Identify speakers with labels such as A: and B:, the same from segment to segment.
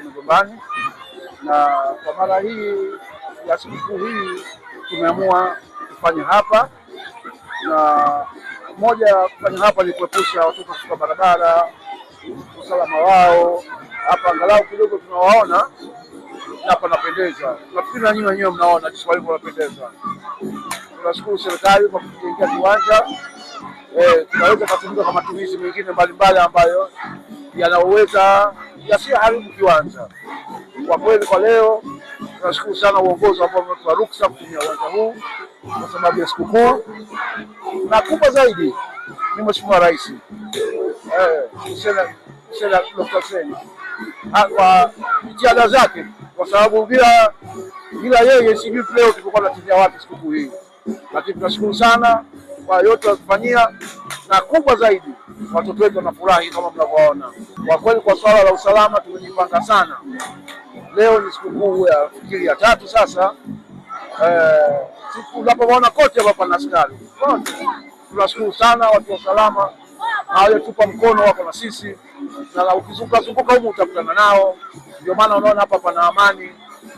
A: Migombani, na kwa mara hii ya sikukuu hii tumeamua kufanya hapa, na moja ya kufanya hapa ni kuepusha watoto kuvuka barabara, usalama wao hapa angalau kidogo tunawaona na panapendeza. Nafikiri na nyinyi wenyewe mnaona jinsi walivyopendeza. Tunashukuru serikali kwa kutujengea kiwanja tunaweza kutumika kwa matumizi mengine mbalimbali ambayo yanaweza yasiharibu kiwanja. Kwa kweli kwa leo tunashukuru sana uongozi ambao umetupa ruksa kutumia uwanja huu kwa sababu ya sikukuu, na kubwa zaidi ni Mheshimiwa Rais Dr. Hussein kwa jitihada zake, kwa sababu bila yeye sijui leo tulikuwa tunachezea wapi sikukuu hii. Lakini tunashukuru sana kwa yote walifanyia, na kubwa zaidi watoto wetu wanafurahi kama mnavyoona. Kwa kweli kwa swala la usalama tumejipanga sana. Leo ni sikukuu ya fikiri ya 3 sasa. Siku unapoona kote hapa na askari kote. Tunashukuru sana watu wa usalama waliotupa mkono, wako na sisi, na ukizunguka huko utakutana nao. Ndio maana unaona hapa pana amani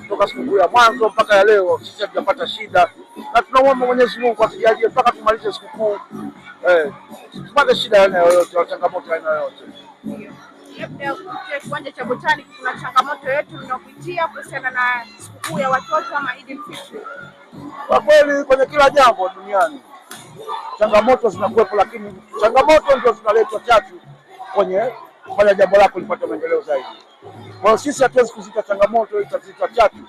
A: toka sikukuu ya mwanzo mpaka ya leo. Sisi hatujapata shida, na tunaomba Mwenyezi Mungu atujalie mpaka tumalize sikukuu tupate shida yoyote au changamoto yoyote.
B: Labda kiwanja cha Botanic kuna changamoto yetu inayopitia kuhusiana na sikukuu ya watoto ama Eid al-Fitr?
A: Kwa kweli kwenye kila jambo duniani changamoto zinakuwepo, lakini changamoto ndio zinaletwa chachu kwenye kufanya jambo lako lipate maendeleo zaidi. Kwa hiyo sisi hatuwezi kuzita changamoto, itazita chachu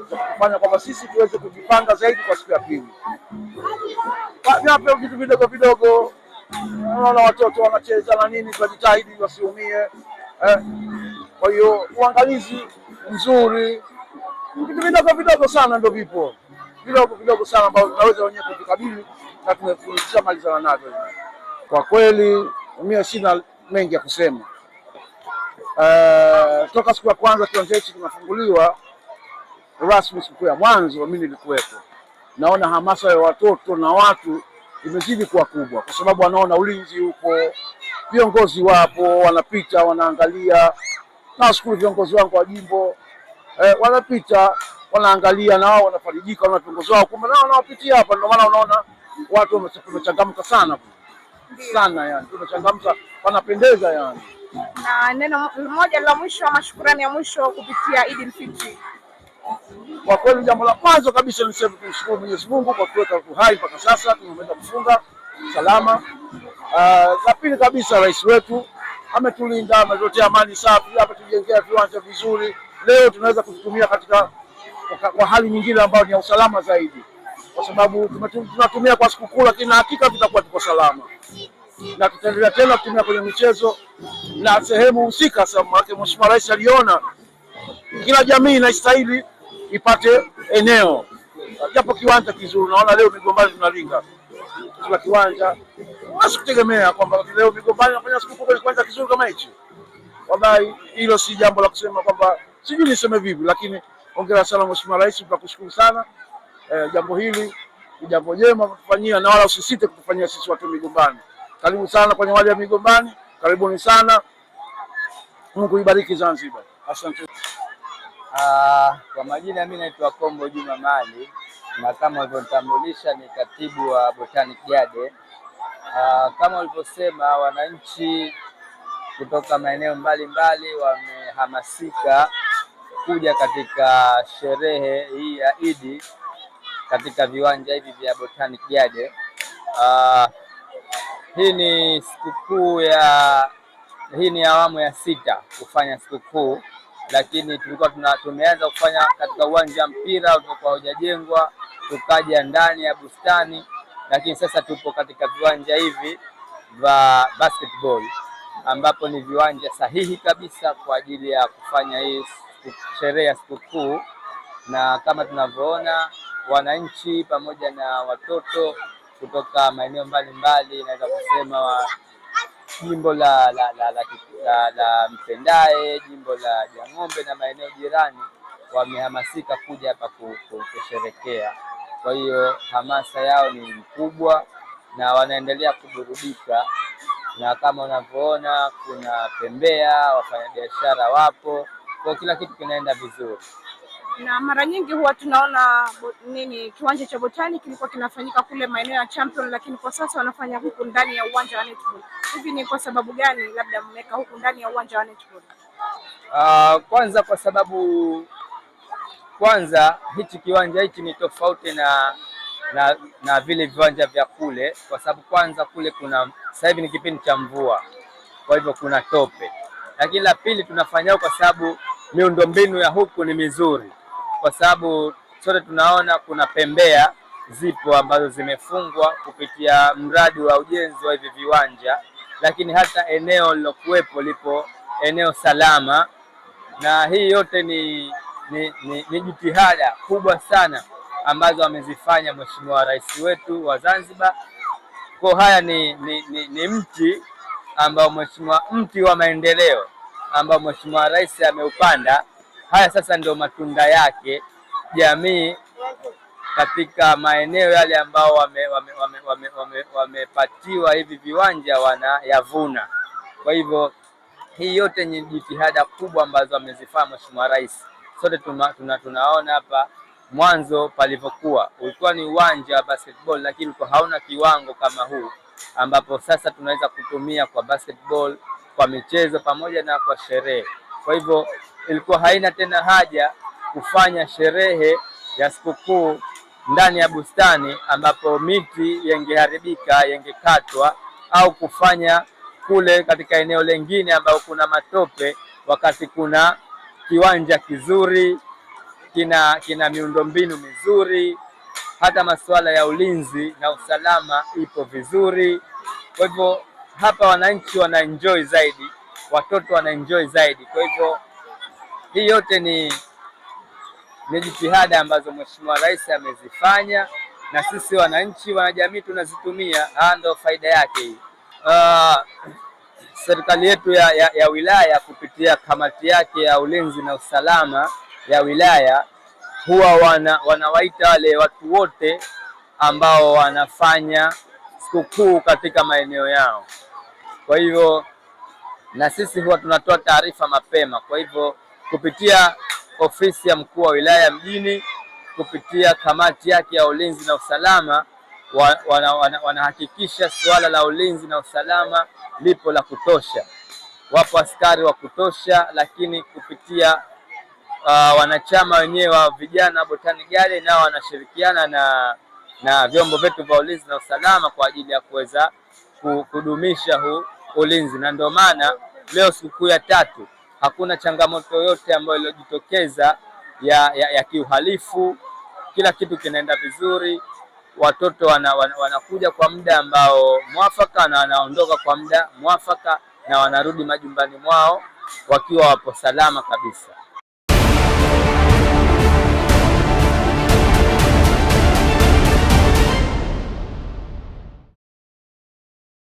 A: za kufanya kwamba sisi tuweze kujipanga zaidi kwa siku ya pili. Kwa vitu vidogo vidogo, unaona watoto wanacheza na nini, tunajitahidi wasiumie. Kwa hiyo uangalizi mzuri, vitu vidogo sana ndio vipo, vidogo sana ambavyo tunaweza wenyewe kuvikabili na tumeshamalizana navyo. Kwa kweli mimi sina mengi ya kusema. Toka siku ya kwanza kiwanja hichi kinafunguliwa rasmi, siku ya mwanzo mimi nilikuwepo. Naona hamasa ya watoto na watu imezidi kuwa kubwa, kwa sababu wanaona ulinzi upo, viongozi wapo, wanapita wanaangalia. Nashukuru viongozi wangu wa jimbo wanapita wanaangalia, na wao wanafarijika, wana viongozi wao kumbe nao wanawapitia hapa. Ndio maana unaona watu wamechangamka sana sana, yani tumechangamka, wanapendeza yani.
B: Na neno moja la mwisho ama shukrani ya mwisho kupitia Eid al-Fitr?
A: Kwa kweli jambo la kwanza kabisa niseme kumshukuru Mwenyezi Mungu kwa kuweka uhai mpaka sasa tumeweza kufunga salama. La pili kabisa, rais wetu ametulinda, ametuletea amani safi, ametujengea viwanja vizuri. Leo tunaweza kuvitumia kwa hali nyingine ambayo ni ya usalama zaidi, kwa sababu tunatumia kwa sikukuu, lakini hakika tutakuwa tuko salama, na tutaendelea tena kutumia kwenye michezo na sehemu husika. Sababu Mheshimiwa Rais aliona kila jamii inastahili ipate eneo, japo kiwanja kizuri. Naona leo Migombani tunalinga kila kiwanja, wasikutegemea kwamba leo Migombani nafanya sikukuu kwenye kiwanja kizuri kama hichi. Wallahi hilo si jambo la kusema kwamba sijui niseme vipi, lakini hongera sana Mheshimiwa Rais, tunakushukuru sana. Jambo hili ni jambo jema kutufanyia, na wala usisite kutufanyia sisi watu Migombani. Karibu sana kwenye wale wa Migombani, karibuni sana. Mungu ibariki Zanzibar. Asante.
C: Kwa majina mimi naitwa Kombo Juma Mali, na kama ulivyonitambulisha ni katibu wa Botanic Garden. Kama ulivyosema, wananchi kutoka maeneo mbalimbali wamehamasika kuja katika sherehe hii ya Eid katika viwanja hivi vya Botanic Garden. Hii ni sikukuu hii ni awamu ya 6 kufanya sikukuu, lakini tulikuwa tumeanza kufanya katika uwanja mpira uliokuwa hujajengwa, tukaja ndani ya bustani, lakini sasa tupo katika viwanja hivi vya basketball, ambapo ni viwanja sahihi kabisa kwa ajili ya kufanya hii sherehe ya sikukuu. Na kama tunavyoona wananchi pamoja na watoto kutoka maeneo mbalimbali, naweza kusema jimbo la Mpendae, jimbo la Jang'ombe na maeneo jirani, wamehamasika kuja hapa kusherekea. Kwa hiyo hamasa yao ni kubwa na wanaendelea kuburudika, na kama unavyoona kuna pembea, wafanyabiashara wapo, kwa kila kitu kinaenda vizuri.
B: Na mara nyingi huwa tunaona kiwanja cha Botani kilikuwa kinafanyika kule maeneo ya Champion, lakini kwa sasa wanafanya huku ndani ya uwanja wa netball. Hivi ni kwa sababu gani labda mmeweka huku ndani ya uwanja wa netball?
C: Kwanza kwa sababu hichi kiwanja hichi ni tofauti na vile viwanja vya kule, kwa sababu kwanza kule kuna sasa hivi ni kipindi cha mvua, kwa hivyo kuna tope. Lakini la pili tunafanya kwa sababu miundombinu ya huku ni mizuri, kwa sababu sote tunaona kuna pembea zipo ambazo zimefungwa kupitia mradi wa ujenzi wa hivi viwanja, lakini hata eneo lilokuwepo lipo eneo salama, na hii yote ni jitihada kubwa sana ambazo amezifanya Mheshimiwa Rais wetu wa Zanzibar. Kwa haya ni mti ambao mti wa maendeleo ambao Mheshimiwa Rais ameupanda. Haya sasa ndio matunda yake, jamii katika maeneo yale ambao wamepatiwa hivi viwanja wanayavuna. Kwa hivyo hii yote ni jitihada kubwa ambazo amezifanya Mheshimiwa Rais. Sote tunaona hapa mwanzo palivyokuwa ulikuwa ni uwanja wa basketball, lakini ulikuwa hauna kiwango kama huu, ambapo sasa tunaweza kutumia kwa basketball, kwa michezo pamoja na kwa sherehe. Kwa hivyo ilikuwa haina tena haja kufanya sherehe ya sikukuu ndani ya bustani ambapo miti yengeharibika, yengekatwa, au kufanya kule katika eneo lingine ambapo kuna matope, wakati kuna kiwanja kizuri, kina miundombinu mizuri, hata masuala ya ulinzi na usalama ipo vizuri. Kwa hivyo hapa wananchi wanaenjoy zaidi, watoto wanaenjoy zaidi. Kwa hivyo hii yote ni jitihada ambazo Mheshimiwa Rais amezifanya, na sisi wananchi wanajamii tunazitumia. Ndio faida yake hii. Serikali yetu ya wilaya kupitia kamati yake ya ulinzi na usalama ya wilaya huwa wanawaita wale watu wote ambao wanafanya sikukuu katika maeneo yao. Kwa hivyo na sisi huwa tunatoa taarifa mapema. Kwa hivyo kupitia ofisi ya mkuu wa wilaya mjini, kupitia kamati yake ya ulinzi na usalama, wanahakikisha suala la ulinzi na usalama lipo la kutosha. Wapo askari wa kutosha, lakini kupitia wanachama wenyewe wa vijana Botani Garden nao wanashirikiana na vyombo vyetu vya ulinzi na usalama kwa ajili ya kuweza kudumisha huu ulinzi, na ndio maana leo sikukuu ya 3 hakuna changamoto yoyote ambayo iliyojitokeza ya kiuhalifu. Kila kitu kinaenda vizuri, watoto wanakuja kwa muda ambao mwafaka na wanaondoka kwa muda mwafaka, na wanarudi majumbani mwao wakiwa wapo salama kabisa.